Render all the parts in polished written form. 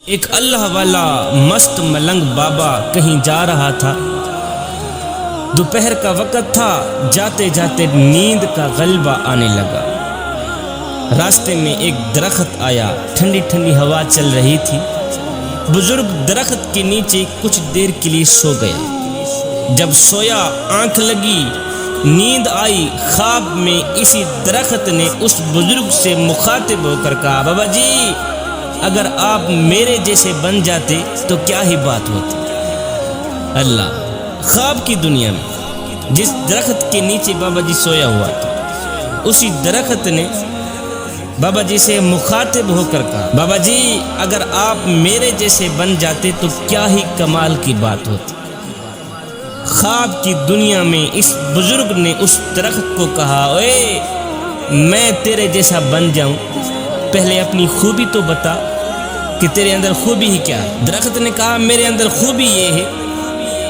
ایک اللہ والا مست ملنگ بابا کہیں جا رہا تھا۔ دوپہر کا وقت تھا، جاتے جاتے نیند کا غلبہ آنے لگا۔ راستے میں ایک درخت آیا، ٹھنڈی ٹھنڈی ہوا چل رہی تھی۔ بزرگ درخت کے نیچے کچھ دیر کے لیے سو گیا۔ جب سویا، آنکھ لگی، نیند آئی۔ خواب میں اسی درخت نے اس بزرگ سے مخاطب ہو کر کہا، بابا جی اگر آپ میرے جیسے بن جاتے تو کیا ہی بات ہوتی۔ اللہ، خواب کی دنیا میں جس درخت کے نیچے بابا جی سویا ہوا تھا، اسی درخت نے بابا جی سے مخاطب ہو کر کہا، بابا جی اگر آپ میرے جیسے بن جاتے تو کیا ہی کمال کی بات ہوتی۔ خواب کی دنیا میں اس بزرگ نے اس درخت کو کہا، اوے میں تیرے جیسا بن جاؤں، پہلے اپنی خوبی تو بتا کہ تیرے اندر خوبی ہی کیا ہے۔ درخت نے کہا، میرے اندر خوبی یہ ہے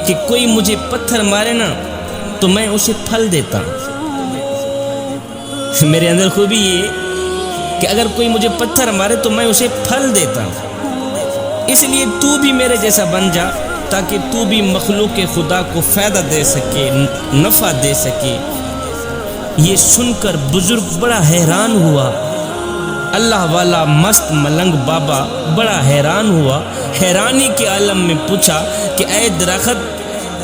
کہ کوئی مجھے پتھر مارے نا تو میں اسے پھل دیتا ہوں۔ میرے اندر خوبی یہ ہے کہ اگر کوئی مجھے پتھر مارے تو میں اسے پھل دیتا ہوں۔ اس لیے تو بھی میرے جیسا بن جا تاکہ تو بھی مخلوق خدا کو فائدہ دے سکے، نفع دے سکے۔ یہ سن کر بزرگ بڑا حیران ہوا۔ اللہ والا مست ملنگ بابا بڑا حیران ہوا، حیرانی کے عالم میں پوچھا کہ اے درخت،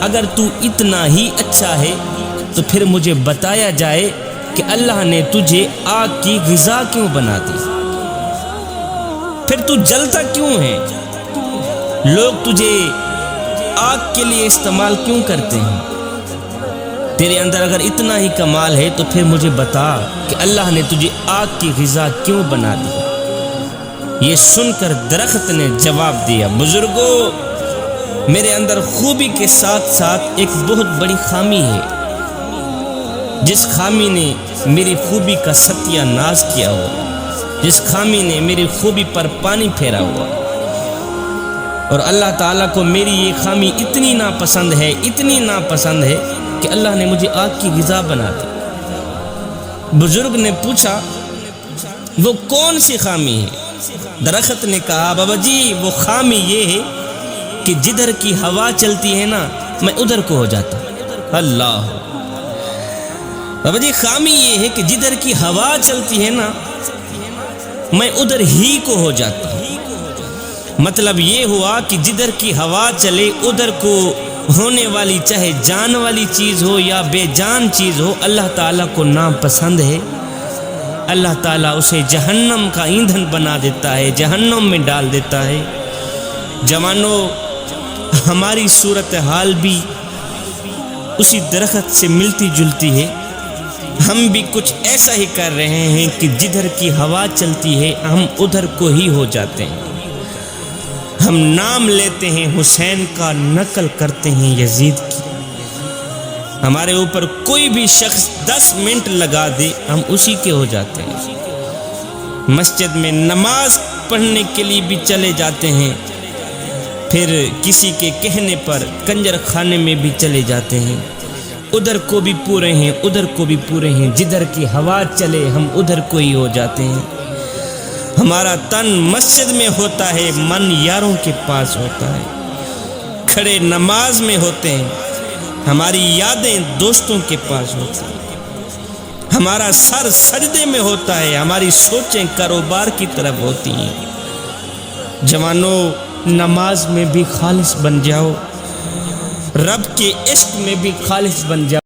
اگر تو اتنا ہی اچھا ہے تو پھر مجھے بتایا جائے کہ اللہ نے تجھے آگ کی غذا کیوں بنا دی؟ پھر تو جلتا کیوں ہے؟ لوگ تجھے آگ کے لیے استعمال کیوں کرتے ہیں؟ تیرے اندر اگر اتنا ہی کمال ہے تو پھر مجھے بتا کہ اللہ نے تجھے آگ کی غذا کیوں بنا دی؟ یہ سن کر درخت نے جواب دیا، بزرگو میرے اندر خوبی کے ساتھ ساتھ ایک بہت بڑی خامی ہے، جس خامی نے میری خوبی کا ستیہ ناز کیا ہوا، جس خامی نے میری خوبی پر پانی پھیرا ہوا، اور اللہ تعالیٰ کو میری یہ خامی اتنی ناپسند ہے، اتنی ناپسند ہے کہ اللہ نے مجھے آگ کی غذا بنا دی۔ بزرگ نے پوچھا، وہ کون سی خامی ہے؟ درخت نے کہا، بابا جی وہ خامی یہ ہے کہ جدھر کی ہوا چلتی ہے نا میں ادھر کو ہو جاتا ہوں۔ اللہ، بابا جی خامی یہ ہے کہ جدھر کی ہوا چلتی ہے نا میں ادھر ہی کو ہو جاتا ہوں۔ مطلب یہ ہوا کہ جدھر کی ہوا چلے ادھر کو ہونے والی، چاہے جان والی چیز ہو یا بے جان چیز ہو، اللہ تعالیٰ کو ناپسند ہے۔ اللہ تعالیٰ اسے جہنم کا ایندھن بنا دیتا ہے، جہنم میں ڈال دیتا ہے۔ جوانوں، ہماری صورتحال بھی اسی درخت سے ملتی جلتی ہے۔ ہم بھی کچھ ایسا ہی کر رہے ہیں کہ جدھر کی ہوا چلتی ہے ہم ادھر کو ہی ہو جاتے ہیں۔ ہم نام لیتے ہیں حسین کا، نقل کرتے ہیں یزید کی۔ ہمارے اوپر کوئی بھی شخص 10 منٹ لگا دے ہم اسی کے ہو جاتے ہیں۔ مسجد میں نماز پڑھنے کے لیے بھی چلے جاتے ہیں، پھر کسی کے کہنے پر کنجر خانے میں بھی چلے جاتے ہیں۔ ادھر کو بھی پورے ہیں، ادھر کو بھی پورے ہیں، جدھر کی ہوا چلے ہم ادھر کو ہی ہو جاتے ہیں۔ ہمارا تن مسجد میں ہوتا ہے، من یاروں کے پاس ہوتا ہے۔ کھڑے نماز میں ہوتے ہیں، ہماری یادیں دوستوں کے پاس ہوتی ہیں۔ ہمارا سر سجدے میں ہوتا ہے، ہماری سوچیں کاروبار کی طرف ہوتی ہیں۔ جوانوں، نماز میں بھی خالص بن جاؤ، رب کے عشق میں بھی خالص بن جاؤ۔